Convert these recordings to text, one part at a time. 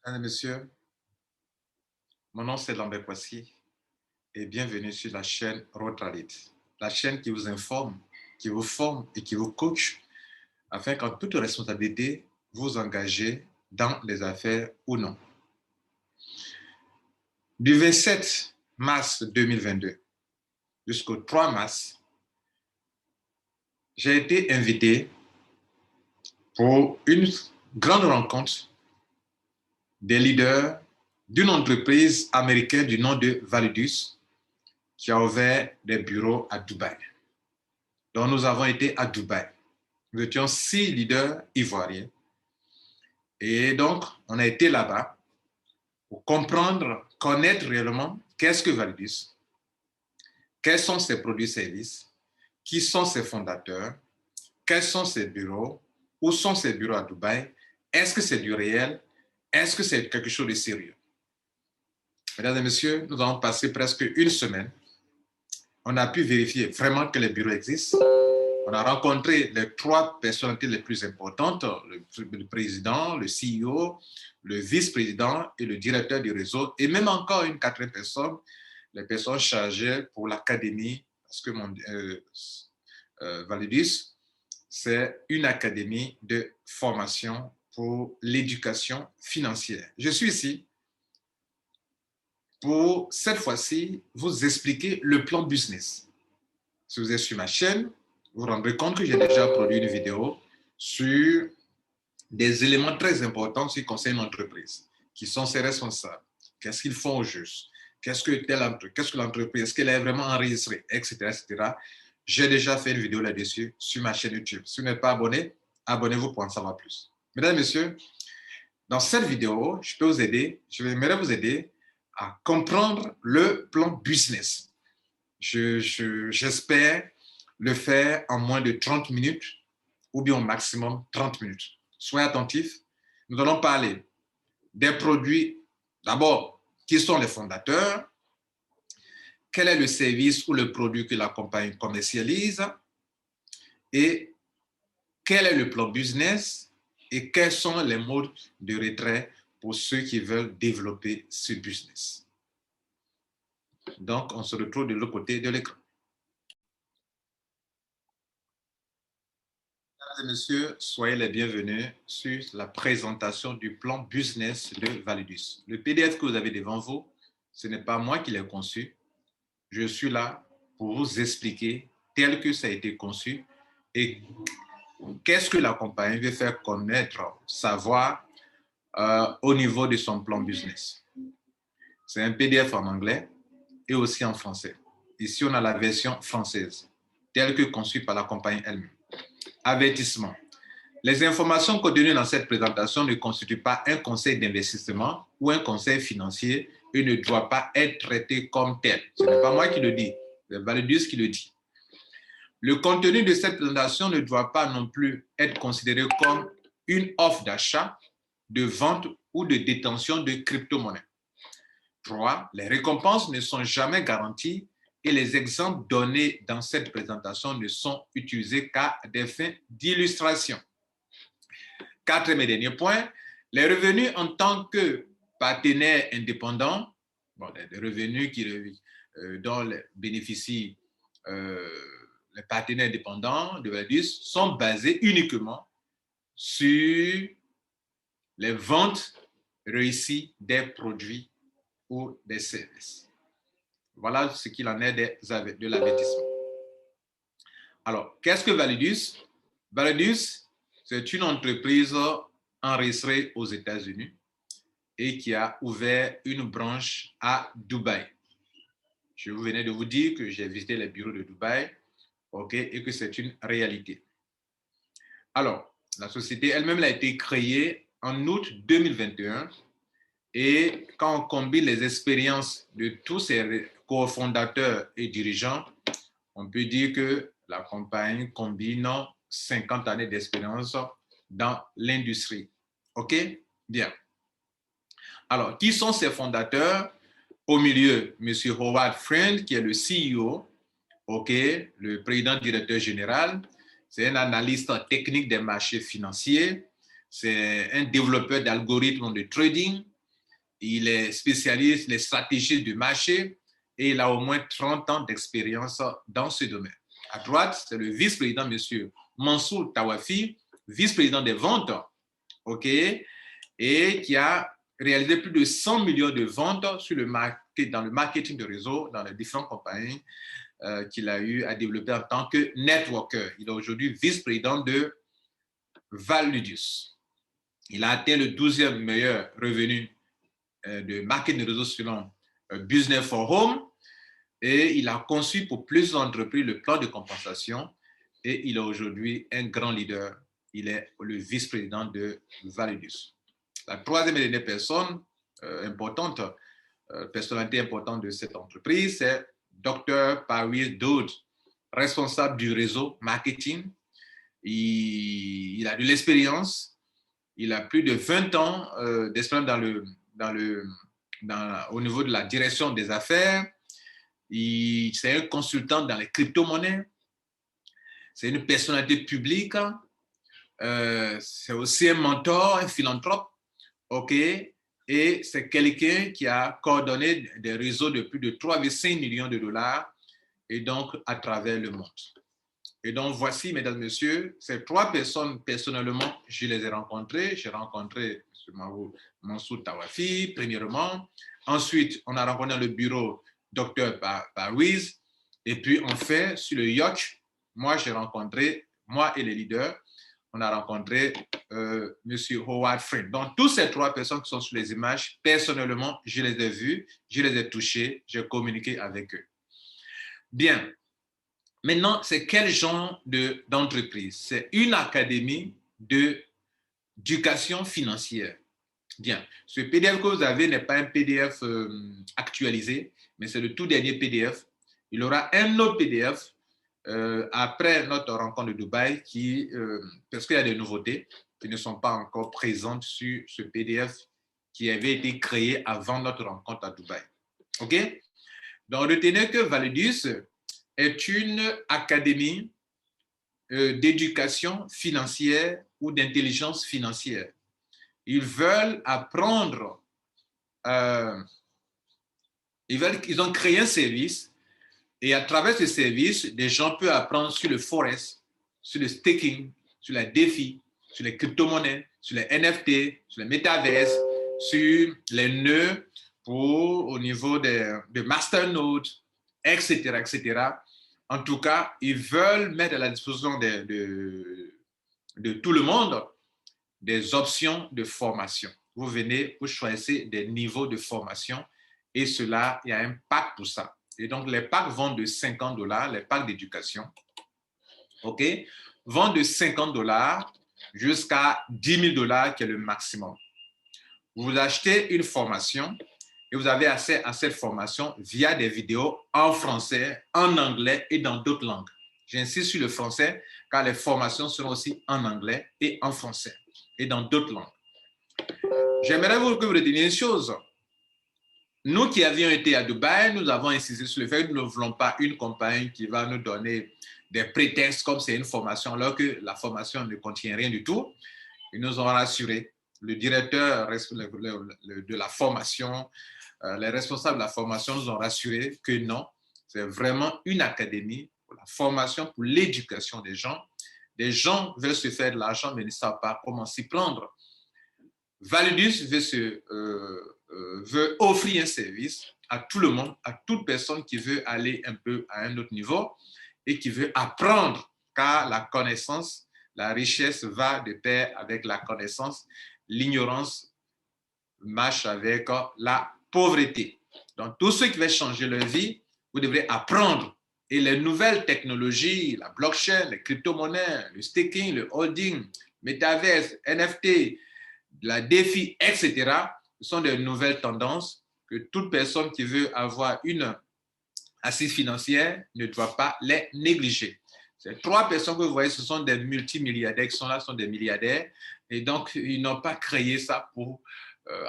Mesdames et messieurs, mon nom c'est Lambert Kwasi et bienvenue sur la chaîne Rotralit, la chaîne qui vous informe, qui vous forme et qui vous coach afin qu'en toute responsabilité, vous engagez dans les affaires ou non. Du 27 mars 2022 jusqu'au 3 mars, j'ai été invité pour une grande rencontre des leaders d'une entreprise américaine du nom de Validus qui a ouvert des bureaux à Dubaï. Donc nous avons été à Dubaï. Nous étions 6 leaders ivoiriens. Et donc, on a été là-bas pour comprendre, connaître réellement qu'est-ce que Validus, quels sont ses produits et services, qui sont ses fondateurs, quels sont ses bureaux, où sont ses bureaux à Dubaï, est-ce que c'est du réel, est-ce que c'est quelque chose de sérieux. Mesdames et messieurs, nous avons passé presque une semaine. On a pu vérifier vraiment que les bureaux existent. On a rencontré les 3 personnalités les plus importantes, le président, le CEO, le vice-président et le directeur du réseau, et même encore une 4e personne, les personnes chargées pour l'académie, parce que Validus, c'est une académie de formation pour l'éducation financière. Je suis ici pour, cette fois-ci, vous expliquer le plan business. Si vous êtes sur ma chaîne, vous vous rendrez compte que j'ai déjà produit une vidéo sur des éléments très importants qui concernent l'entreprise. Qui sont ses responsables? Qu'est-ce qu'ils font au juste? Qu'est-ce que l'entreprise, est-ce qu'elle est vraiment enregistrée, etc., etc. J'ai déjà fait une vidéo là-dessus sur ma chaîne YouTube. Si vous n'êtes pas abonné, abonnez-vous pour en savoir plus. Mesdames et messieurs, dans cette vidéo, j'aimerais vous aider à comprendre le plan business. J'espère le faire en moins de 30 minutes ou bien au maximum 30 minutes. Soyez attentifs. Nous allons parler des produits. D'abord, qui sont les fondateurs? Quel est le service ou le produit que la compagnie commercialise? Et quel est le plan business? Et quels sont les modes de retrait pour ceux qui veulent développer ce business? Donc, on se retrouve de l'autre côté de l'écran. Mesdames et messieurs, soyez les bienvenus sur la présentation du plan business de Validus. Le PDF que vous avez devant vous, ce n'est pas moi qui l'ai conçu. Je suis là pour vous expliquer tel que ça a été conçu et qu'est-ce que la compagnie veut faire connaître, savoir au niveau de son plan business. C'est un PDF en anglais et aussi en français. Ici, on a la version française, telle que conçue par la compagnie elle-même. Avertissement. Les informations contenues dans cette présentation ne constituent pas un conseil d'investissement ou un conseil financier et ne doivent pas être traitées comme tel. Ce n'est pas moi qui le dis, c'est Validus qui le dit. Le contenu de cette présentation ne doit pas non plus être considéré comme une offre d'achat, de vente ou de détention de crypto-monnaies. 3. Les récompenses ne sont jamais garanties et les exemples donnés dans cette présentation ne sont utilisés qu'à des fins d'illustration. 4e et dernier point, les revenus en tant que partenaire indépendant, les revenus dont bénéficient les partenaires indépendants de Validus sont basés uniquement sur les ventes réussies des produits ou des services. Voilà ce qu'il en est de l'avertissement. Alors, qu'est-ce que Validus? Validus, c'est une entreprise enregistrée aux États-Unis et qui a ouvert une branche à Dubaï. Je venais de vous dire que j'ai visité les bureaux de Dubaï, et que c'est une réalité. Alors, la société elle-même a été créée en août 2021 et quand on combine les expériences de tous ses cofondateurs et dirigeants, on peut dire que la compagnie combine 50 années d'expérience dans l'industrie. OK? Bien. Alors, qui sont ses fondateurs? Au milieu, M. Howard Friend, qui est le CEO, le président directeur général. C'est un analyste technique des marchés financiers. C'est un développeur d'algorithmes de trading. Il est spécialiste, les stratégies du marché et il a au moins 30 ans d'expérience dans ce domaine. À droite, c'est le vice-président, M. Mansour Tawafi, vice-président des ventes, OK, et qui a réalisé plus de 100 millions de ventes dans le marketing de réseau, dans les différentes compagnies qu'il a eu à développer en tant que networker. Il est aujourd'hui vice-président de Valudius. Il a atteint le 12e meilleur revenu de marketing de réseau selon Business for Home et il a conçu pour plusieurs entreprises le plan de compensation et il est aujourd'hui un grand leader. Il est le vice-président de Validus. La troisième et dernière personne importante, personnalité importante de cette entreprise, c'est Dr. Paris Daoud, responsable du réseau marketing. Il a de l'expérience. Il a plus de 20 ans d'expérience au niveau de la direction des affaires. C'est un consultant dans les crypto-monnaies. C'est une personnalité publique. C'est aussi un mentor, un philanthrope. OK? Et c'est quelqu'un qui a coordonné des réseaux de plus de 3,5 millions de dollars et donc à travers le monde. Et donc, voici, mesdames, messieurs, ces trois personnes, personnellement, je les ai rencontrées. J'ai rencontré M. Mansour Tawafi, premièrement. Ensuite, on a rencontré dans le bureau Dr. Paris. Et puis, enfin, sur le yacht, moi et les leaders, on a rencontré M. Howard Friend. Donc, toutes ces trois personnes qui sont sur les images, personnellement, je les ai vues, je les ai touchées, j'ai communiqué avec eux. Bien. Maintenant, c'est quel genre d'entreprise? C'est une académie d'éducation financière. Bien, ce PDF que vous avez n'est pas un PDF actualisé, mais c'est le tout dernier PDF. Il y aura un autre PDF après notre rencontre de Dubaï parce qu'il y a des nouveautés qui ne sont pas encore présentes sur ce PDF qui avait été créé avant notre rencontre à Dubaï. OK? Donc, retenez que Validus est une académie d'éducation financière ou d'intelligence financière. Ils veulent apprendre, ils ont créé un service et à travers ce service, des gens peuvent apprendre sur le forex, sur le staking, sur la DeFi, sur les crypto-monnaies, sur les NFT, sur les métaverses, sur les nœuds au niveau de masternodes, etc., etc. En tout cas, ils veulent mettre à la disposition de tout le monde des options de formation. Vous venez, vous choisissez des niveaux de formation et cela, il y a un pack pour ça. Et donc, les packs vont de $50, les packs d'éducation, OK, vont de $50 jusqu'à $10 000 qui est le maximum. Vous achetez une formation et vous avez accès à cette formation via des vidéos en français, en anglais et dans d'autres langues. J'insiste sur le français car les formations seront aussi en anglais et en français et dans d'autres langues. J'aimerais que vous reteniez une chose. Nous qui avions été à Dubaï, nous avons insisté sur le fait que nous ne voulons pas une compagnie qui va nous donner des prétextes comme c'est une formation alors que la formation ne contient rien du tout. Ils nous ont rassurés. Le directeur de la formation, les responsables de la formation nous ont rassurés que non, c'est vraiment une académie pour la formation, pour l'éducation des gens. Des gens veulent se faire de l'argent, mais ne savent pas comment s'y prendre. Validus veut offrir un service à tout le monde, à toute personne qui veut aller un peu à un autre niveau et qui veut apprendre, car la connaissance, la richesse va de pair avec la connaissance. L'ignorance marche avec la pauvreté. Donc, tous ceux qui veulent changer leur vie, vous devrez apprendre. Et les nouvelles technologies, la blockchain, les crypto-monnaies, le staking, le holding, metaverse, NFT, la DeFi, etc., ce sont des nouvelles tendances que toute personne qui veut avoir une assise financière ne doit pas les négliger. Ces trois personnes que vous voyez, ce sont des multimilliardaires qui sont là, sont des milliardaires. Et donc, ils n'ont pas créé ça pour,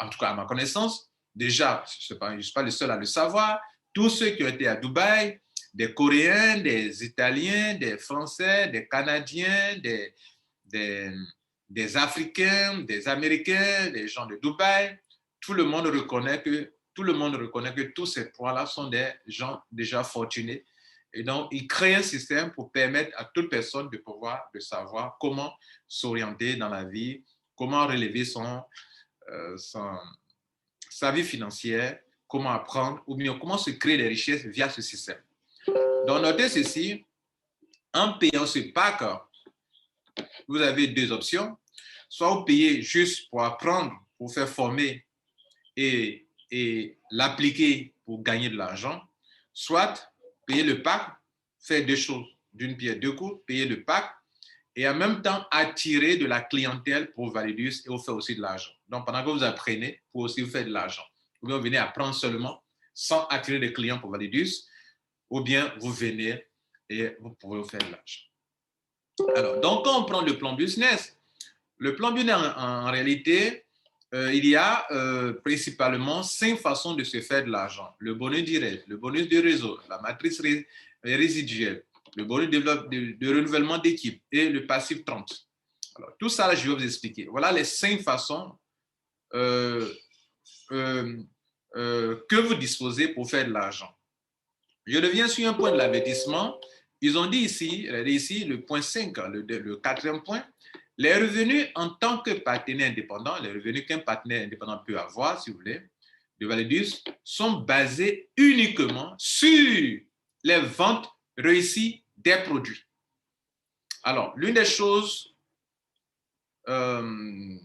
en tout cas à ma connaissance, déjà, je ne suis pas le seul à le savoir, tous ceux qui ont été à Dubaï, des Coréens, des Italiens, des Français, des Canadiens, des Africains, des Américains, des gens de Dubaï, tout le monde reconnaît que tous ces trois-là sont des gens déjà fortunés. Et donc, il crée un système pour permettre à toute personne de savoir comment s'orienter dans la vie, comment relever sa vie financière, comment apprendre, ou bien comment se créer des richesses via ce système. Donc, notez ceci, en payant ce pack, vous avez deux options. Soit vous payez juste pour apprendre, pour faire former et l'appliquer pour gagner de l'argent, soit payer le pack, faire deux choses, d'une pierre deux coups, payer le pack et en même temps attirer de la clientèle pour Validus et vous faire aussi de l'argent. Donc pendant que vous apprenez, pour aussi vous faire de l'argent. Ou bien vous venez apprendre seulement sans attirer des clients pour Validus, ou bien vous venez et vous pouvez vous faire de l'argent. Alors, donc quand on prend le plan business, en réalité, il y a principalement 5 façons de se faire de l'argent. Le bonus direct, le bonus de réseau, la matrice résiduelle, le bonus de renouvellement d'équipe et le passif 30. Alors, tout ça, là, je vais vous expliquer. Voilà les 5 façons que vous disposez pour faire de l'argent. Je reviens sur un point de l'avertissement. Ils ont dit ici le point 5, le quatrième point, les revenus en tant que partenaire indépendant, les revenus qu'un partenaire indépendant peut avoir, si vous voulez, de Validus, sont basés uniquement sur les ventes réussies des produits. Alors, l'une des choses, une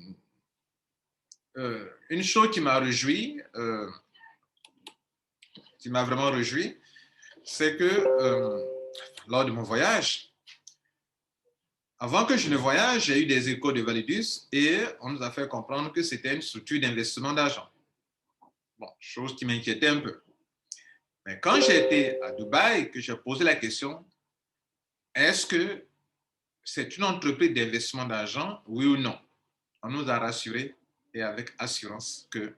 chose qui m'a réjoui, qui m'a vraiment réjoui, c'est que lors de mon voyage, avant que je ne voyage, j'ai eu des échos de Validus et on nous a fait comprendre que c'était une structure d'investissement d'argent. Bon, chose qui m'inquiétait un peu. Mais quand j'ai été à Dubaï, que j'ai posé la question, est-ce que c'est une entreprise d'investissement d'argent, oui ou non? On nous a rassuré et avec assurance que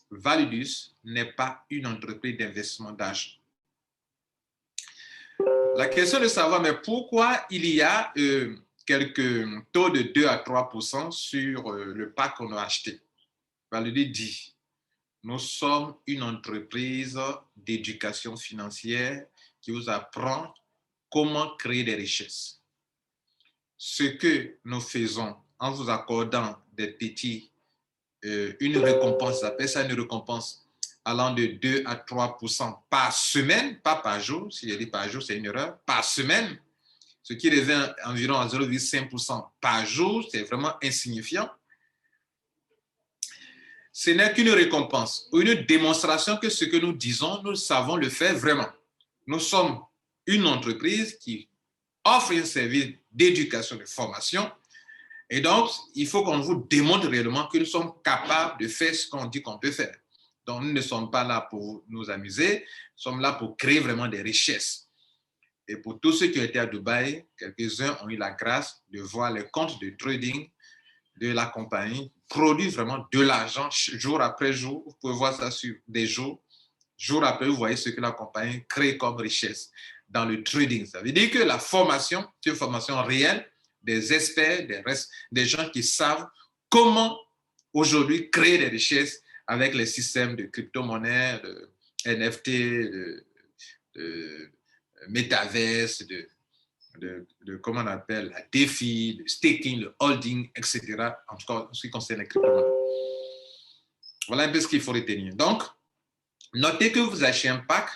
Validus n'est pas une entreprise d'investissement d'argent. La question de savoir, mais pourquoi il y a quelques taux de 2 à 3% sur le pack qu'on a acheté? Validus dit, nous sommes une entreprise d'éducation financière qui vous apprend comment créer des richesses. Ce que nous faisons en vous accordant une récompense, on appelle ça une récompense allant de 2 à 3% par semaine, pas par jour. Si je dis par jour, c'est une erreur. Par semaine, ce qui revient environ à 0,5% par jour, c'est vraiment insignifiant. Ce n'est qu'une récompense ou une démonstration que ce que nous disons, nous savons le faire vraiment. Nous sommes une entreprise qui offre un service d'éducation, de formation. Et donc, il faut qu'on vous démontre réellement que nous sommes capables de faire ce qu'on dit qu'on peut faire. Donc, nous ne sommes pas là pour nous amuser, nous sommes là pour créer vraiment des richesses. Et pour tous ceux qui ont été à Dubaï, quelques-uns ont eu la grâce de voir les comptes de trading de la compagnie produire vraiment de l'argent jour après jour. Vous pouvez voir ça sur des jours. Jour après, vous voyez ce que la compagnie crée comme richesse dans le trading. Ça veut dire que la formation, c'est une formation réelle des experts, des gens qui savent comment aujourd'hui créer des richesses avec les systèmes de crypto-monnaies, de NFT, de métaverse, comment on appelle, la DeFi, le staking, le holding, etc. En tout cas, en ce qui concerne les crypto-monnaies. Voilà un peu ce qu'il faut retenir. Donc, notez que vous achetez un pack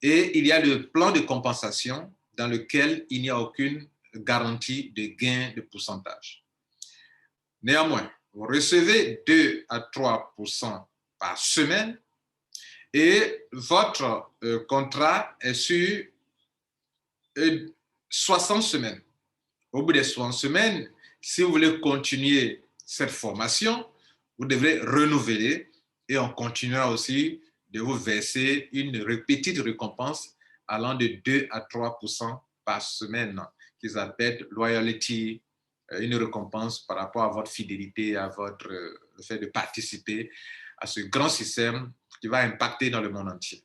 et il y a le plan de compensation dans lequel il n'y a aucune garantie de gain de pourcentage. Néanmoins, vous recevez 2 à 3% par semaine et votre contrat est sur 60 semaines. Au bout des 60 semaines, si vous voulez continuer cette formation, vous devrez renouveler et on continuera aussi de vous verser une petite récompense allant de 2 à 3% par semaine qu'ils appellent loyalty, une récompense par rapport à votre fidélité, à le fait de participer à ce grand système qui va impacter dans le monde entier.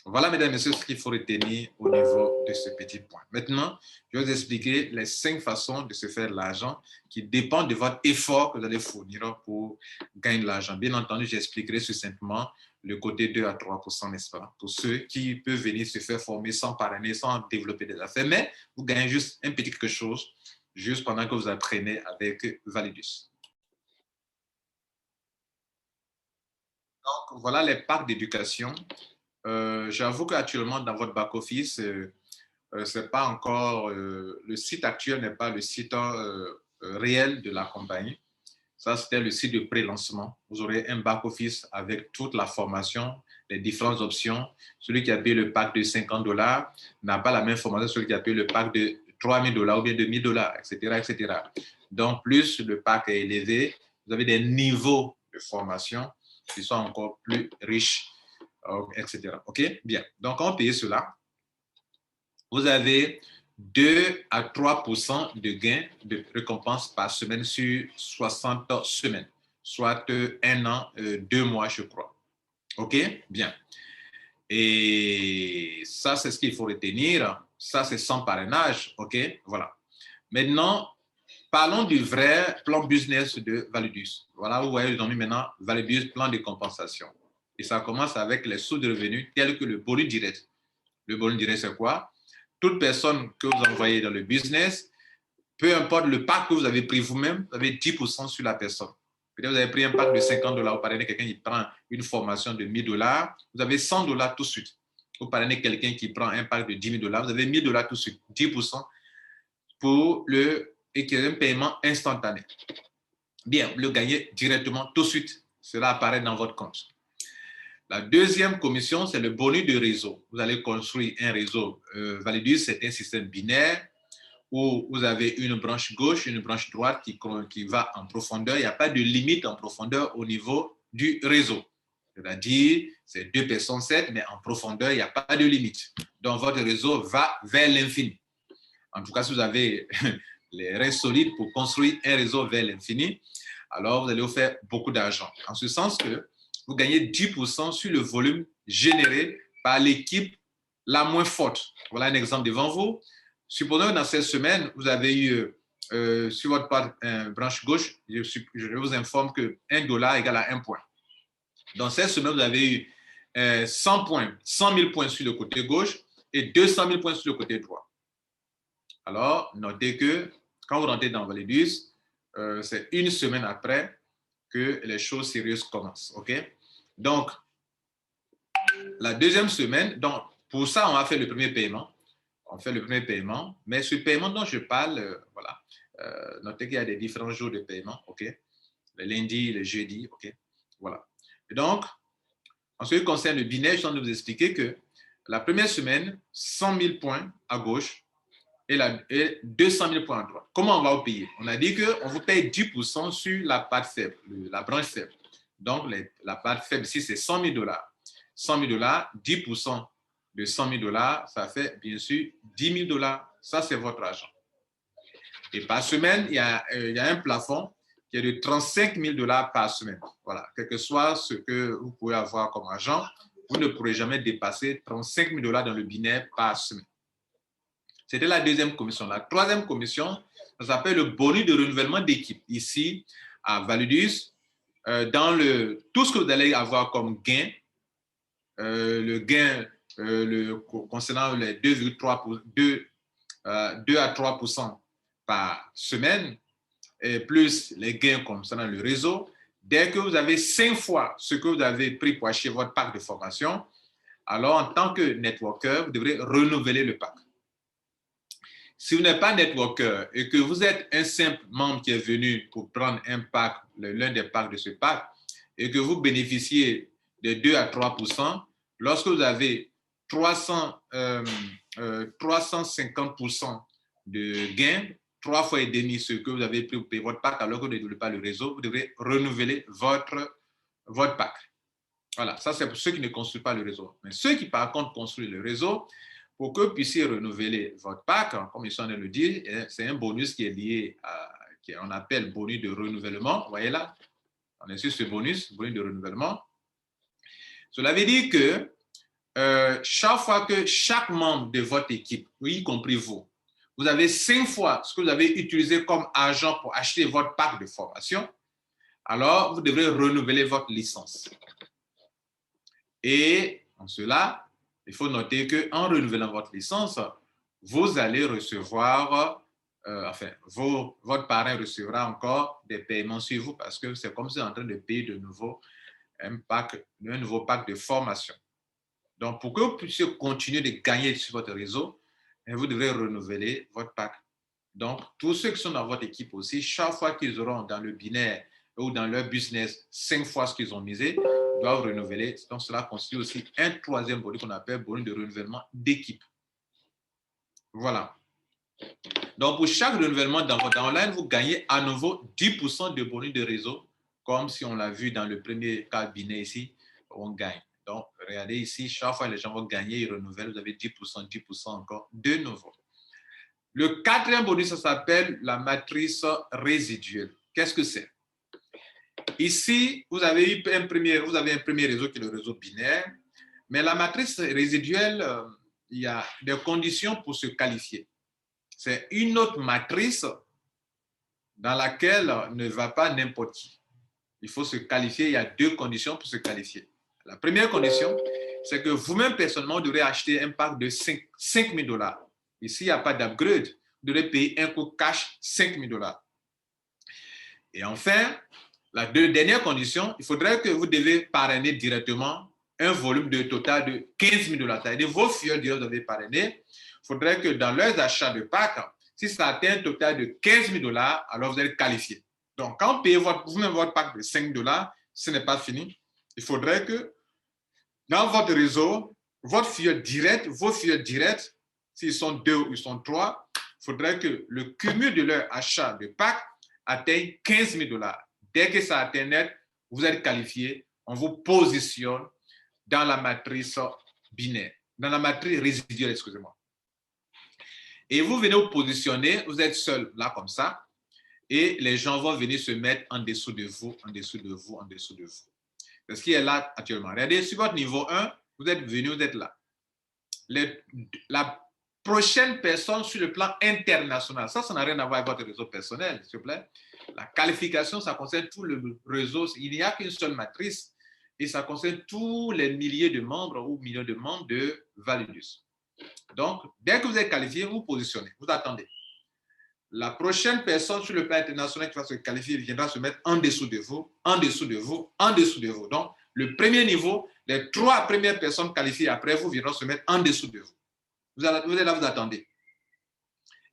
Voilà, mesdames et messieurs, ce qu'il faut retenir au niveau de ce petit point. Maintenant, je vais vous expliquer les 5 façons de se faire de l'argent qui dépendent de votre effort que vous allez fournir pour gagner de l'argent. Bien entendu, j'expliquerai succinctement le côté 2 à 3%, n'est-ce pas, pour ceux qui peuvent venir se faire former sans parrainer, sans développer des affaires, mais vous gagnez juste un petit quelque chose, juste pendant que vous apprenez avec Validus. Donc, voilà les packs d'éducation. J'avoue qu'actuellement, dans votre back-office, c'est pas encore, le site actuel n'est pas le site réel de la compagnie. Ça, c'était le site de pré-lancement. Vous aurez un back-office avec toute la formation, les différentes options. Celui qui a payé le pack de $50 n'a pas la même formation que celui qui a payé le pack de $3,000 ou bien de $1,000, etc., etc. Donc, plus le pack est élevé, vous avez des niveaux de formation qui sont encore plus riches, etc. OK? Bien. Donc, on paye cela. Vous avez 2 à 3% de gains de récompense par semaine sur 60 semaines, soit 1 an, 2 mois, je crois. OK? Bien. Et ça, c'est ce qu'il faut retenir. Ça, c'est sans parrainage. OK? Voilà. Maintenant, parlons du vrai plan business de Validus. Voilà, vous voyez, ils ont mis maintenant Validus, plan de compensation. Et ça commence avec les sous de revenus tels que le bonus direct. Le bonus direct, c'est quoi? Toute personne que vous envoyez dans le business, peu importe le pack que vous avez pris vous-même, vous avez 10% sur la personne. Peut-être vous avez pris un pack de $50, vous parrainez quelqu'un qui prend une formation de $1,000, vous avez $100 tout de suite. Vous parrainez quelqu'un qui prend un pack de $10,000, vous avez $1,000 tout de suite, 10% pour le et qui est un paiement instantané. Bien, vous le gagnez directement tout de suite. Cela apparaît dans votre compte. La deuxième commission, c'est le bonus de réseau. Vous allez construire un réseau. Validus, c'est un système binaire où vous avez une branche gauche, une branche droite qui va en profondeur. Il n'y a pas de limite en profondeur au niveau du réseau. C'est-à-dire, c'est 2 personnes 7, mais en profondeur, il n'y a pas de limite. Donc, votre réseau va vers l'infini. En tout cas, si vous avez les reins solides pour construire un réseau vers l'infini, alors vous allez vous faire beaucoup d'argent. En ce sens que vous gagnez 10% sur le volume généré par l'équipe la moins forte. Voilà un exemple devant vous. Supposons que dans cette semaine, vous avez eu sur votre branche gauche, je vous informe que $1 égale à 1 point. Dans cette semaine, vous avez eu 100 points, 100 000 points sur le côté gauche et 200 000 points sur le côté droit. Alors, notez que quand vous rentrez dans Validus, c'est une semaine après que les choses sérieuses commencent. OK? Donc, la deuxième semaine, donc, pour ça, on va faire le premier paiement. On fait le premier paiement, mais ce paiement dont je parle, voilà, notez qu'il y a des différents jours de paiement, OK? Le lundi, le jeudi, OK? Voilà. Et donc, en ce qui concerne le binaire, je viens de vous expliquer que la première semaine, 100 000 points à gauche et 200 000 points à droite. Comment on va vous payer? On a dit qu'on vous paye 10% sur la part faible, la branche faible. Donc, la part faible, si c'est $100,000, 100 000, 10% de $100,000, ça fait bien sûr $10,000. Ça, c'est votre argent. Et par semaine, il y a un plafond qui est de $35,000 par semaine. Voilà, quel que soit ce que vous pouvez avoir comme argent, vous ne pourrez jamais dépasser $35,000 dans le binaire par semaine. C'était la deuxième commission. La troisième commission, ça s'appelle le bonus de renouvellement d'équipe. Ici, à Validus, dans tout ce que vous allez avoir comme gain, le gain concernant les 2 à 3% par semaine, et plus les gains concernant le réseau, dès que vous avez 5 fois ce que vous avez pris pour acheter votre pack de formation, alors en tant que networker, vous devrez renouveler le pack. Si vous n'êtes pas networker et que vous êtes un simple membre qui est venu pour prendre un pack, l'un des packs de ce pack, et que vous bénéficiez de 2 à 3%, lorsque vous avez 350% de gain, 3 fois et demi ce que vous avez pris pour payer votre pack, alors que vous ne développez pas le réseau, vous devrez renouveler votre pack. Voilà, ça c'est pour ceux qui ne construisent pas le réseau. Mais ceux qui par contre construisent le réseau, pour que vous puissiez renouveler votre pack, comme ils sont en train de le dire, c'est un bonus qui est lié à, qu'on appelle bonus de renouvellement. Vous voyez là, on est sur ce bonus de renouvellement. Cela veut dire que chaque fois que chaque membre de votre équipe, y compris vous, vous avez 5 fois ce que vous avez utilisé comme argent pour acheter votre pack de formation, alors vous devrez renouveler votre licence. Et en cela, il faut noter qu'en renouvelant votre licence, vous allez recevoir, votre parrain recevra encore des paiements sur vous parce que c'est comme si vous êtes en train de payer de nouveau un nouveau pack de formation. Donc, pour que vous puissiez continuer de gagner sur votre réseau, vous devrez renouveler votre pack. Donc, tous ceux qui sont dans votre équipe aussi, chaque fois qu'ils auront dans le binaire ou dans leur business 5 fois ce qu'ils ont misé, doivent renouveler. Donc, cela constitue aussi un troisième bonus qu'on appelle bonus de renouvellement d'équipe. Voilà. Donc, pour chaque renouvellement dans votre online, vous gagnez à nouveau 10% de bonus de réseau, comme si on l'a vu dans le premier cas binaire ici, on gagne. Donc, regardez ici, chaque fois que les gens vont gagner, ils renouvellent, vous avez 10%, 10% encore de nouveau. Le quatrième bonus, ça s'appelle la matrice résiduelle. Qu'est-ce que c'est? Ici, vous avez un premier réseau qui est le réseau binaire, mais la matrice résiduelle, il y a des conditions pour se qualifier. C'est une autre matrice dans laquelle ne va pas n'importe qui. Il faut se qualifier, il y a 2 conditions pour se qualifier. La première condition, c'est que vous-même personnellement, vous devrez acheter un pack de 5 000 $. Ici, il n'y a pas d'upgrade. Vous devrez payer un coût cash 5 000 $. Et enfin, la dernière condition, il faudrait que vous devez parrainer directement un volume de total de 15 000 $. C'est-à-dire vos filles que vous devez parrainer, il faudrait que dans leurs achats de packs, si ça atteint un total de 15 000 $, alors vous êtes qualifié. Donc, quand vous payez vous-même votre pack de 5 $, ce n'est pas fini. Il faudrait que dans votre réseau, vos filles directes, s'ils sont 2 ou ils sont 3, il faudrait que le cumul de leur achat de pack atteigne 15 000 $. Dès que ça atteint net, vous êtes qualifié, on vous positionne dans la matrice binaire, dans la matrice résiduelle, excusez-moi. Et vous venez vous positionner, vous êtes seul là comme ça, et les gens vont venir se mettre en dessous de vous, en dessous de vous, en dessous de vous. C'est ce qui est là actuellement. Regardez, sur votre niveau 1, vous êtes venu, vous êtes là. La prochaine personne sur le plan international, ça n'a rien à voir avec votre réseau personnel, s'il vous plaît. La qualification, ça concerne tout le réseau. Il n'y a qu'une seule matrice et ça concerne tous les milliers de membres ou millions de membres de Validus. Donc, dès que vous êtes qualifié, vous positionnez, vous attendez. La prochaine personne sur le plan international qui va se qualifier viendra se mettre en dessous de vous, en dessous de vous, en dessous de vous. Donc, le premier niveau, les 3 premières personnes qualifiées après vous viendront se mettre en dessous de vous. Vous êtes là, vous attendez.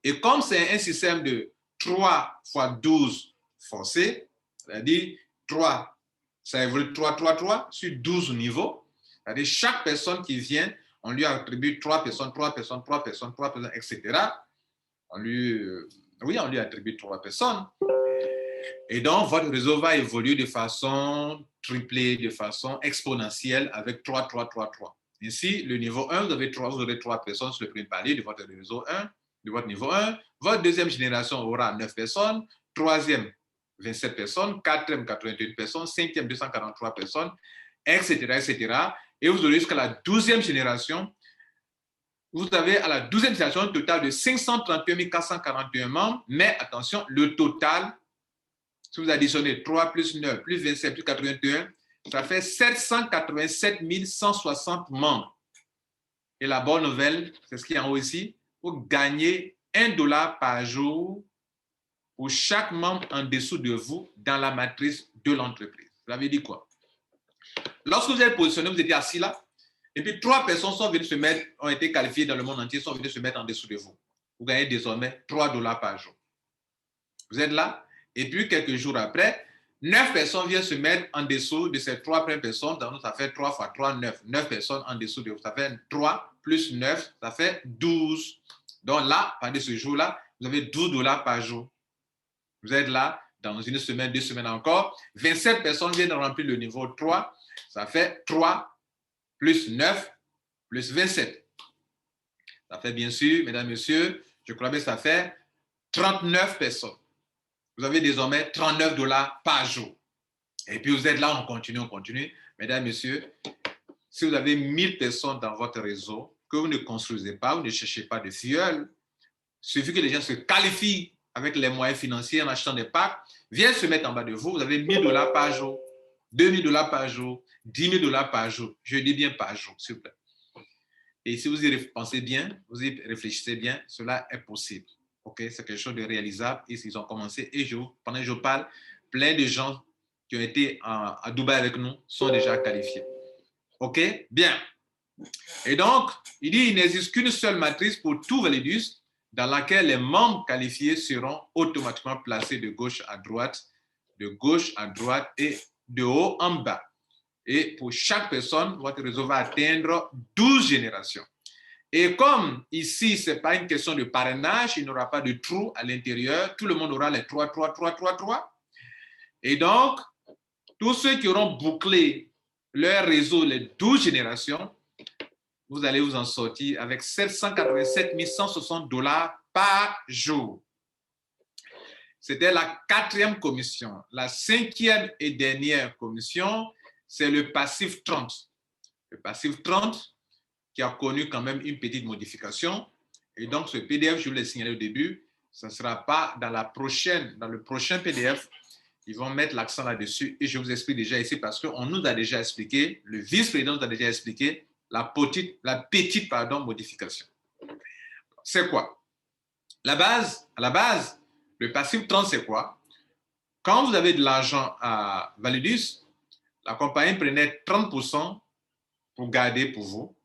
Et comme c'est un système de 3 fois 12 forcé, c'est-à-dire 3, ça évolue 3, 3, 3 sur 12 niveaux, c'est-à-dire chaque personne qui vient, on lui attribue 3 personnes, 3 personnes, 3 personnes, 3 personnes, etc. On lui attribue 3 personnes. Et donc, votre réseau va évoluer de façon triplée, de façon exponentielle avec 3, 3, 3, 3. Ainsi, le niveau 1, vous aurez 3 personnes sur le premier palier de votre réseau 1, de votre niveau 1. Votre deuxième génération aura 9 personnes, troisième, 27 personnes, quatrième, 81 personnes, cinquième, 243 personnes, etc., etc. Et vous aurez jusqu'à la 12e génération. Vous avez à la 12e génération un total de 531 441 membres, mais attention, le total, si vous additionnez 3 plus 9 plus 27 plus 81, ça fait 787 160 membres. Et la bonne nouvelle, c'est ce qui est en haut ici, vous gagnez $1 par jour pour chaque membre en dessous de vous dans la matrice de l'entreprise. Ça veut dire quoi? Lorsque vous êtes positionné, vous étiez assis là, et puis 3 personnes ont été qualifiées dans le monde entier, sont venues se mettre en dessous de vous. Vous gagnez désormais $3 par jour. Vous êtes là, et puis quelques jours après, 9 personnes viennent se mettre en dessous de ces 3 premières personnes. Donc, ça fait 3 fois 3, 9. 9 personnes en dessous de vous. Ça fait 3 plus 9, ça fait 12. Donc là, pendant ce jour-là, vous avez $12 par jour. Vous êtes là, dans une semaine, 2 semaines encore. 27 personnes viennent remplir le niveau 3. Ça fait 3 plus 9 plus 27. Ça fait bien sûr, mesdames, messieurs, je crois que ça fait 39 personnes. Vous avez désormais $39 par jour. Et puis vous êtes là, on continue. Mesdames, messieurs, si vous avez 1000 personnes dans votre réseau, que vous ne construisez pas, vous ne cherchez pas de filleuls, il suffit que les gens se qualifient avec les moyens financiers en achetant des packs, viennent se mettre en bas de vous, vous avez 1000 $ par jour, 2000 $ par jour, 10 000 $ par jour. Je dis bien par jour, s'il vous plaît. Et si vous y pensez bien, vous y réfléchissez bien, cela est possible. Okay? C'est quelque chose de réalisable et ils ont commencé. Et pendant que je parle, plein de gens qui ont été à Dubaï avec nous sont déjà qualifiés. OK? Bien. Et donc, il dit qu'il n'existe qu'une seule matrice pour tout Validus dans laquelle les membres qualifiés seront automatiquement placés de gauche à droite et de haut en bas. Et pour chaque personne, votre réseau va atteindre 12 générations. Et comme ici, ce n'est pas une question de parrainage, il n'y aura pas de trou à l'intérieur, tout le monde aura les 3. Et donc, tous ceux qui auront bouclé leur réseau les 12 générations, vous allez vous en sortir avec 787 160 $ par jour. C'était la 4e commission. La 5e et dernière commission, c'est le passif 30. Le passif 30 qui a connu quand même une petite modification. Et donc, ce PDF, je vous l'ai signalé au début, ça ne sera pas dans le prochain PDF. Ils vont mettre l'accent là-dessus et je vous explique déjà ici parce qu'on nous a déjà expliqué, le vice-président nous a déjà expliqué la petite modification. C'est quoi? À la base, le passif 30, c'est quoi? Quand vous avez de l'argent à Validus, la compagnie prenait 30% pour garder pour vous,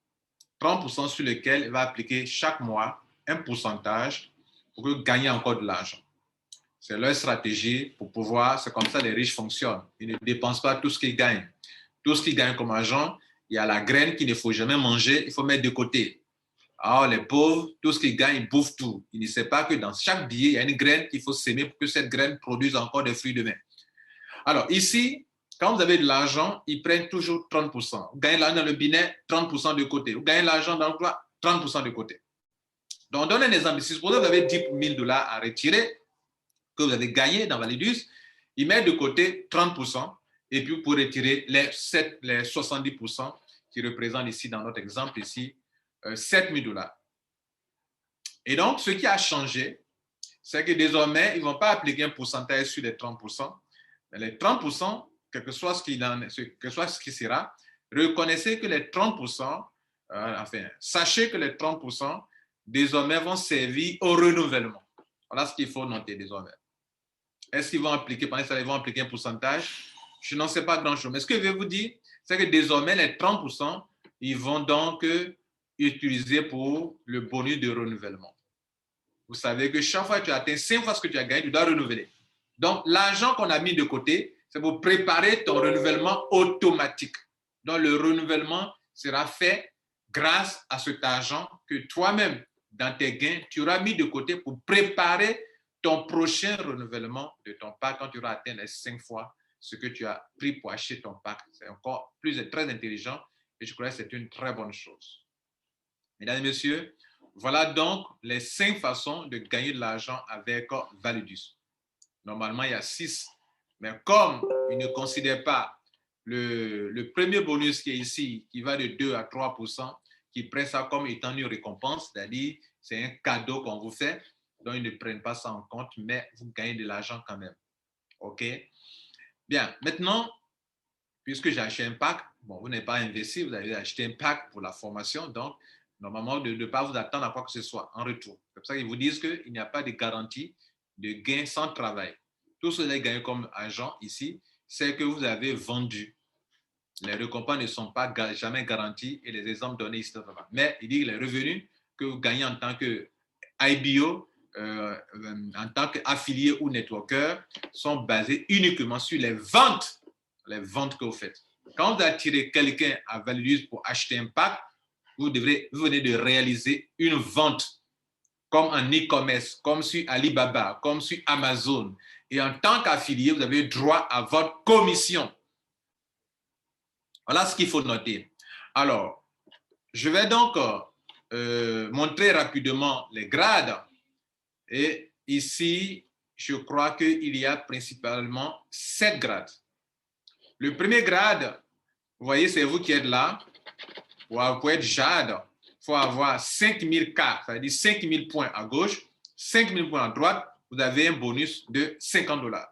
30% sur lequel elle va appliquer chaque mois un pourcentage pour que vous gagniez encore de l'argent. C'est leur stratégie pour pouvoir, c'est comme ça les riches fonctionnent. Ils ne dépensent pas tout ce qu'ils gagnent. Tout ce qu'ils gagnent comme argent, il y a la graine qu'il ne faut jamais manger, il faut mettre de côté. Alors les pauvres, tout ce qu'ils gagnent, ils bouffent tout. Ils ne savent pas que dans chaque billet, il y a une graine qu'il faut s'aimer pour que cette graine produise encore des fruits demain. Alors ici, quand vous avez de l'argent, ils prennent toujours 30%. Vous gagnez l'argent dans le binet, 30% de côté. Vous gagnez l'argent dans le droit, 30% de côté. Donc, on donne un exemple. Si supposez que vous avez 10 000 $ à retirer, que vous avez gagné dans Validus, ils mettent de côté 30% et puis pour retirer les 70% qui représentent ici, dans notre exemple, ici, 7 000 $. Et donc, ce qui a changé, c'est que désormais, ils ne vont pas appliquer un pourcentage sur les 30%, mais les 30%, quel que soit ce qui sera, reconnaissez que les 30%, sachez que les 30% désormais vont servir au renouvellement. Voilà ce qu'il faut noter désormais. Est-ce qu'ils vont appliquer, pendant ça, ils vont appliquer un pourcentage? Je n'en sais pas grand-chose. Mais ce que je vais vous dire, c'est que désormais, les 30%, ils vont donc utiliser pour le bonus de renouvellement. Vous savez que chaque fois que tu atteins 5 fois ce que tu as gagné, tu dois renouveler. Donc, l'argent qu'on a mis de côté, c'est pour préparer ton renouvellement automatique. Donc, le renouvellement sera fait grâce à cet argent que toi-même, dans tes gains, tu auras mis de côté pour préparer ton prochain renouvellement de ton pack quand tu auras atteint les 5 fois ce que tu as pris pour acheter ton pack. C'est encore très intelligent et je crois que c'est une très bonne chose. Mesdames et messieurs, voilà donc les 5 façons de gagner de l'argent avec Validus. Normalement, il y a 6. Mais comme ils ne considèrent pas le premier bonus qui est ici, qui va de 2 à 3%, qui prennent ça comme étant une récompense, c'est-à-dire c'est un cadeau qu'on vous fait, donc ils ne prennent pas ça en compte, mais vous gagnez de l'argent quand même. OK? Bien, maintenant, puisque j'ai acheté un pack, bon, vous n'avez pas investi, vous avez acheté un pack pour la formation, donc normalement, de ne pas vous attendre à quoi que ce soit en retour. C'est pour ça qu'ils vous disent qu'il n'y a pas de garantie de gain sans travail. Tout ce que vous avez gagné comme argent ici, c'est que vous avez vendu. Les récompenses ne sont pas jamais garanties et les exemples donnés ici. Mais il dit que les revenus que vous gagnez en tant que IBO, en tant qu'affilié ou networker, sont basés uniquement sur les ventes que vous faites. Quand vous attirez quelqu'un à Validus pour acheter un pack, vous venez de réaliser une vente comme en e-commerce, comme sur Alibaba, comme sur Amazon. Et en tant qu'affilié, vous avez droit à votre commission. Voilà ce qu'il faut noter. Alors, je vais donc montrer rapidement les grades. Et ici, je crois qu'il y a principalement 7 grades. Le premier grade, vous voyez, c'est vous qui êtes là. Pour être jade, il faut avoir 5000 K, c'est-à-dire 5000 points à gauche, 5000 points à droite, vous avez un bonus de $50.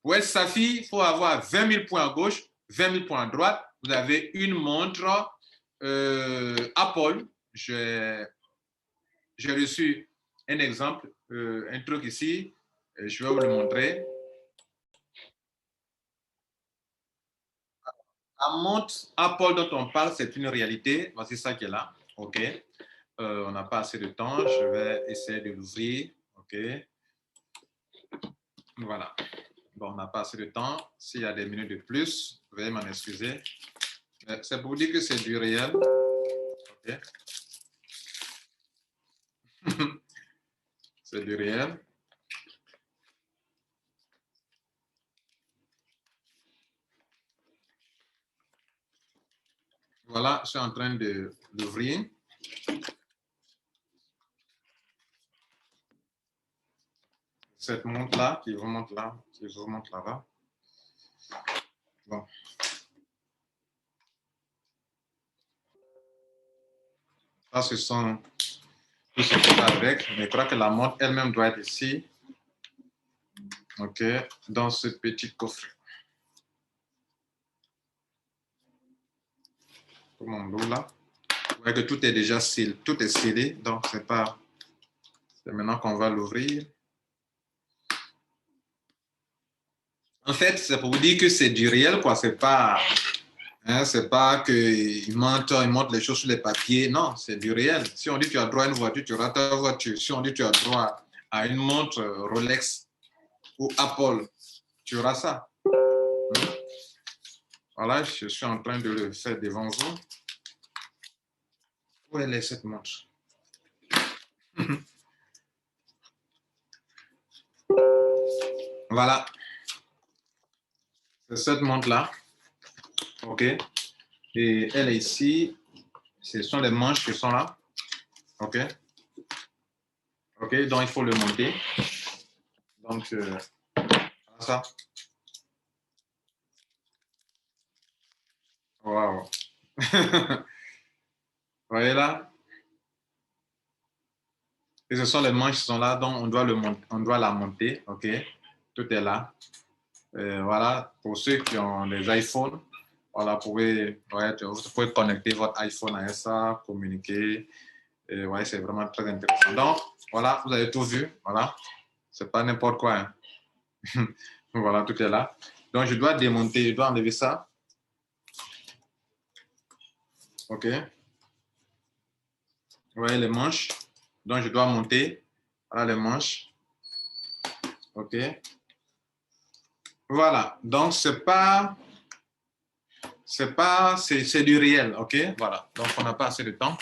Pour être saphir, il faut avoir 20 000 points à gauche, 20 000 points à droite, vous avez une montre Apple. J'ai reçu un exemple, un truc ici, je vais vous le montrer. La montre Apple dont on parle, c'est une réalité. Voici ça qui est là. OK. On n'a pas assez de temps. Je vais essayer de l'ouvrir. OK. Voilà. Bon, on n'a pas assez de temps. S'il y a des minutes de plus, veuillez m'en excuser. C'est pour vous dire que c'est du réel. OK. C'est du réel. Voilà, je suis en train de l'ouvrir. Cette montre-là qui vous montre là, qui vous montre là-bas. Bon. Ça, ce sont tout ce qu'il y a avec. Mais je crois que la montre elle-même doit être ici. OK, dans ce petit coffret. Comme on l'ouvre là. Vous voyez que tout est déjà scellé, tout est scellé, donc c'est pas. C'est maintenant qu'on va l'ouvrir. En fait, c'est pour vous dire que c'est du réel, quoi. C'est pas qu'ils montrent les choses sur les papiers. Non, c'est du réel. Si on dit que tu as droit à une voiture, tu auras ta voiture. Si on dit que tu as droit à une montre Rolex ou Apple, tu auras ça. Voilà, je suis en train de le faire devant vous. Où est cette montre? Voilà. C'est cette montre-là. OK. Et elle est ici. Ce sont les manches qui sont là. OK. OK, donc il faut le monter. Donc, ça. Wow. Vous voyez là? Et ce sont les manches qui sont là, donc on doit la monter. OK. Tout est là. Voilà, pour ceux qui ont des iPhones, voilà, vous pouvez connecter votre iPhone à ça, communiquer. Ouais, c'est vraiment très intéressant. Donc, voilà, vous avez tout vu. Voilà, c'est pas n'importe quoi. Hein. Voilà, tout est là. Donc, je dois démonter, je dois enlever ça. OK. Vous voyez les manches. Donc, je dois monter. Voilà les manches. OK. Voilà. Donc, c'est du réel. OK. Voilà. Donc, on n'a pas assez de temps.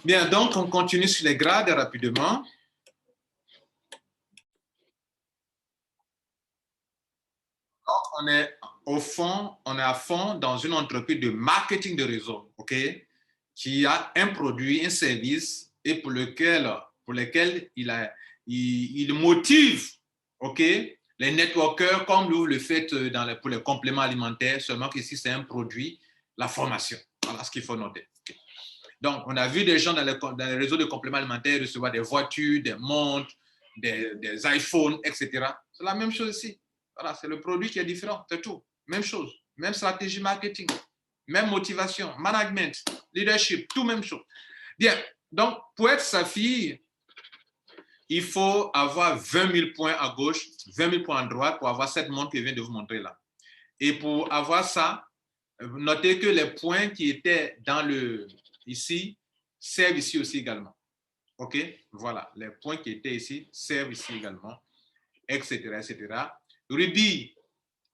Bien, donc, on continue sur les grades rapidement. On est à fond dans une entreprise de marketing de réseau, OK, qui a un produit, un service et pour lesquels il motive, OK, les networkers comme vous le faites pour les compléments alimentaires, seulement qu'ici c'est un produit, la formation. Voilà ce qu'il faut noter. Okay. Donc, on a vu des gens dans les réseaux de compléments alimentaires recevoir des voitures, des montres, des iPhones, etc. C'est la même chose ici. Voilà, c'est le produit qui est différent, c'est tout. Même chose, même stratégie marketing, même motivation, management, leadership, tout même chose. Bien, donc pour être saphir, il faut avoir 20 000 points à gauche, 20 000 points à droite pour avoir cette montre que je viens de vous montrer là. Et pour avoir ça, notez que les points qui étaient ici servent ici aussi également. OK? Voilà, les points qui étaient ici servent ici également, etc., etc. Ruby,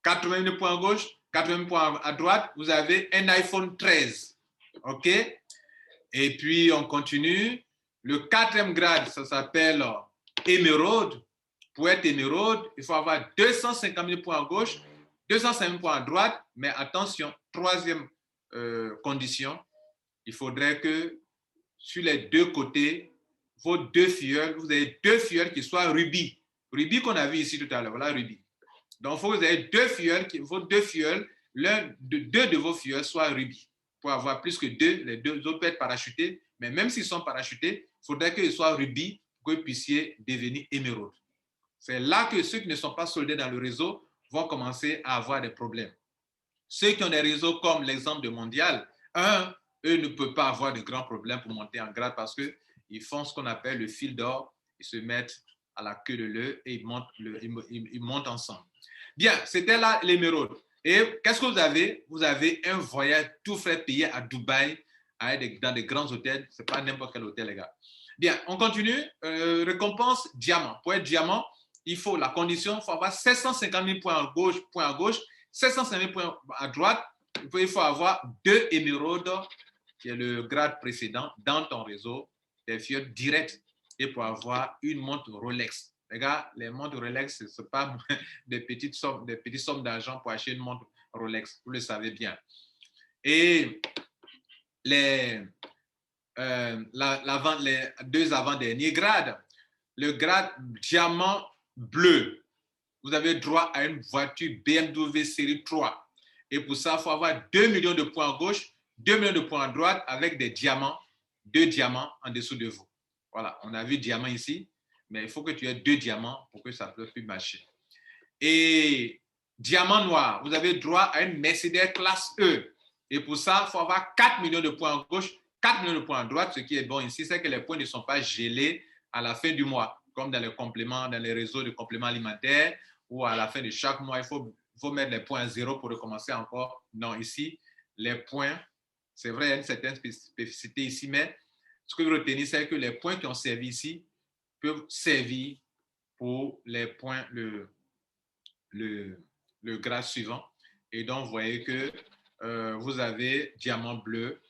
80 points à gauche, 80 points à droite, vous avez un iPhone 13. OK? Et puis, on continue. Le 4e grade, ça s'appelle Émeraude. Pour être Émeraude, il faut avoir 250 000 points à gauche, 250 000 points à droite. Mais attention, 3e condition, il faudrait que sur les deux côtés, vos deux filleuls, vous avez deux filleuls qui soient rubis. Rubis qu'on a vu ici tout à l'heure, voilà rubis. Donc, il faut que vous ayez deux filleuls, deux de vos filleuls soient rubis. pour avoir plus que deux. Les deux autres peuvent être parachutés, mais même s'ils sont parachutés, il faudrait qu'ils soient rubis pour que vous puissiez devenir émeraude. C'est là que ceux qui ne sont pas soldés dans le réseau vont commencer à avoir des problèmes. Ceux qui ont des réseaux comme l'exemple de Mondial, eux ne peuvent pas avoir de grands problèmes pour monter en grade parce qu'ils font ce qu'on appelle le fil d'or, ils se mettent à la queue de l'œuf et ils montent ensemble. Bien, c'était là l'émeraude. Et qu'est-ce que vous avez? Vous avez un voyage tout frais payé à Dubaï, dans des grands hôtels. Ce n'est pas n'importe quel hôtel, les gars. Bien, on continue. Récompense diamant. Pour être diamant, il faut la condition, il faut avoir 750 000 points à gauche, 750 000 points à droite. Il faut avoir 2 émeraudes, qui est le grade précédent, dans ton réseau, des fioles directes, et pour avoir une montre Rolex. Les gars, les montres Rolex, ce n'est pas des petites sommes d'argent pour acheter une montre Rolex. Vous le savez bien. Et les 2 avant-derniers grades, le grade diamant bleu, vous avez droit à une voiture BMW série 3. Et pour ça, il faut avoir 2 millions de points à gauche, 2 millions de points à droite avec des diamants, 2 diamants en dessous de vous. Voilà, on a vu diamant ici, mais il faut que tu aies 2 diamants pour que ça ne puisse marcher. Et diamant noir, vous avez droit à une Mercedes classe E. Et pour ça, il faut avoir 4 millions de points à gauche, 4 millions de points à droite. Ce qui est bon ici, c'est que les points ne sont pas gelés à la fin du mois, comme dans les compléments, dans les réseaux de compléments alimentaires, où à la fin de chaque mois, il faut mettre les points à zéro pour recommencer encore. Non, ici, les points, c'est vrai, il y a une certaine spécificité ici, mais ce que vous retenez, c'est que les points qui ont servi ici peuvent servir pour les points, le grade suivant. Et donc, vous voyez que vous avez diamant bleu,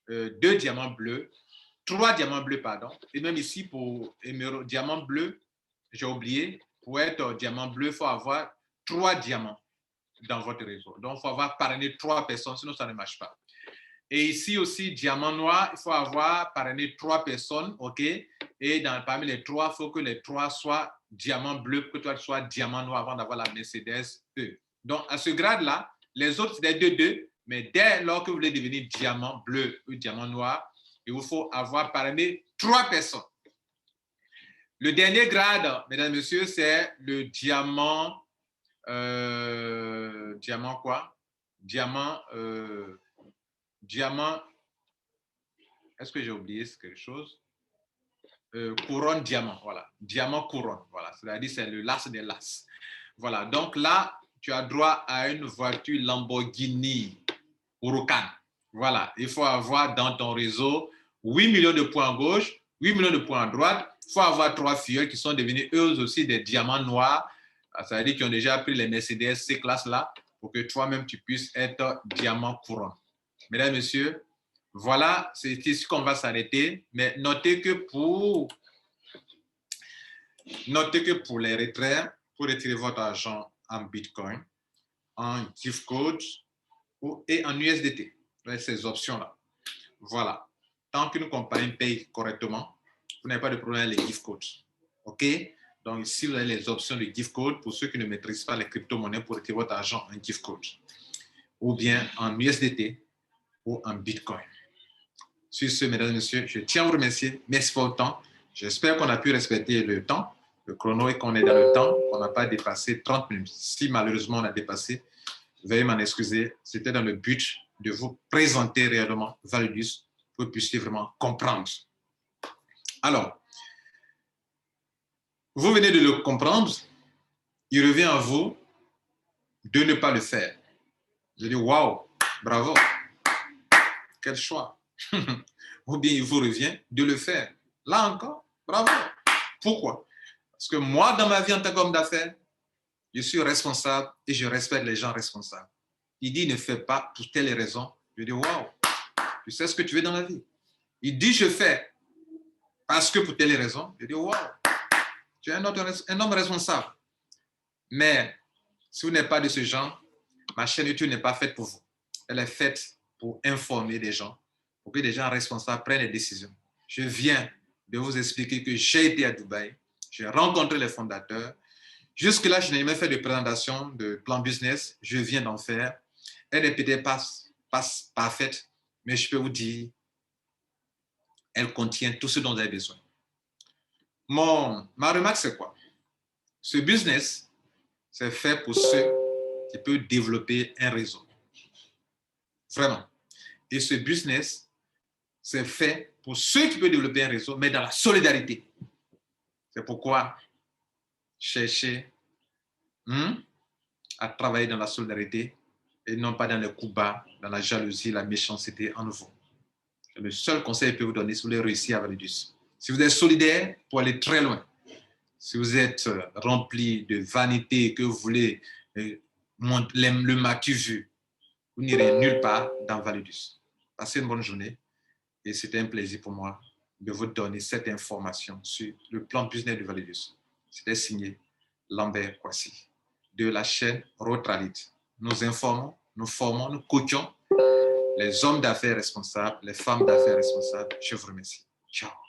2 diamants bleus, 3 diamants bleus, pardon. Et même ici, pour diamant bleu, j'ai oublié, pour être diamant bleu, il faut avoir 3 diamants dans votre réseau. Donc, il faut avoir parrainé 3 personnes, sinon ça ne marche pas. Et ici aussi, diamant noir, il faut avoir parrainé 3 personnes, OK? Et parmi les 3, il faut que les 3 soient diamant bleu, pour que toi, tu sois diamant noir avant d'avoir la Mercedes E. Donc, à ce grade-là, les autres, c'est des 2-2, mais dès lors que vous voulez devenir diamant bleu ou diamant noir, il vous faut avoir parrainé 3 personnes. Le dernier grade, mesdames et messieurs, c'est le diamant. Diamant quoi? Diamant. Est-ce que j'ai oublié quelque chose? Couronne diamant, voilà. Diamant couronne, voilà. C'est-à-dire c'est le las des las. Voilà. Donc là, tu as droit à une voiture Lamborghini Huracan. Voilà. Il faut avoir dans ton réseau 8 millions de points à gauche, 8 millions de points à droite. Il faut avoir 3 filles qui sont devenues eux aussi des diamants noirs. C'est-à-dire qu'ils ont déjà pris les Mercedes ces classes-là pour que toi-même tu puisses être diamant couronne. Mesdames, Messieurs, voilà, c'est ici qu'on va s'arrêter. Mais notez que pour les retraits, pour retirer votre argent en Bitcoin, en gift code et en USDT, ces options-là. Voilà. Tant qu'une compagnie paye correctement, vous n'avez pas de problème avec les gift codes. OK? Donc ici, vous avez les options de gift code pour ceux qui ne maîtrisent pas les crypto-monnaies pour retirer votre argent en gift code ou bien en USDT ou en Bitcoin. Sur ce, mesdames et messieurs, je tiens à vous remercier. Merci pour le temps. J'espère qu'on a pu respecter le temps, le chrono et qu'on est dans le temps, qu'on n'a pas dépassé 30 minutes. Si malheureusement on a dépassé, veuillez m'en excuser. C'était dans le but de vous présenter réellement Validus pour que vous puissiez vraiment comprendre. Alors, vous venez de le comprendre. Il revient à vous de ne pas le faire. Je dis, waouh, bravo, quel choix. Ou bien il vous revient de le faire. Là encore, bravo. Pourquoi? Parce que moi, dans ma vie en tant qu'homme d'affaires, je suis responsable et je respecte les gens responsables. Il dit, ne fais pas pour telle raison. Je dis, waouh, tu sais ce que tu veux dans la vie. Il dit, je fais parce que pour telle raison. Je dis, waouh, tu es un homme responsable. Mais si vous n'êtes pas de ce genre, ma chaîne YouTube n'est pas faite pour vous. Elle est faite pour informer des gens, pour que des gens responsables prennent des décisions. Je viens de vous expliquer que j'ai été à Dubaï, j'ai rencontré les fondateurs. Jusque-là, je n'ai jamais fait de présentation de plan business. Je viens d'en faire. Elle n'est peut-être pas parfaite, mais je peux vous dire, elle contient tout ce dont vous avez besoin. Ma remarque, c'est quoi? Ce business, c'est fait pour ceux qui peuvent développer un réseau. Vraiment. Et ce business, c'est fait pour ceux qui peuvent développer un réseau, mais dans la solidarité. C'est pourquoi cherchez à travailler dans la solidarité et non pas dans les coups bas, dans la jalousie, la méchanceté en vous. C'est le seul conseil que je peux vous donner si vous voulez réussir à Validus. Si vous êtes solidaire, pour aller très loin. Si vous êtes rempli de vanité, que vous voulez le matu vu, vous n'irez nulle part dans Validus. Passez une bonne journée et c'était un plaisir pour moi de vous donner cette information sur le plan business de Validus. C'était signé Lambert Kwasi de la chaîne Rotralit. Nous informons, nous formons, nous coachons les hommes d'affaires responsables, les femmes d'affaires responsables. Je vous remercie. Ciao.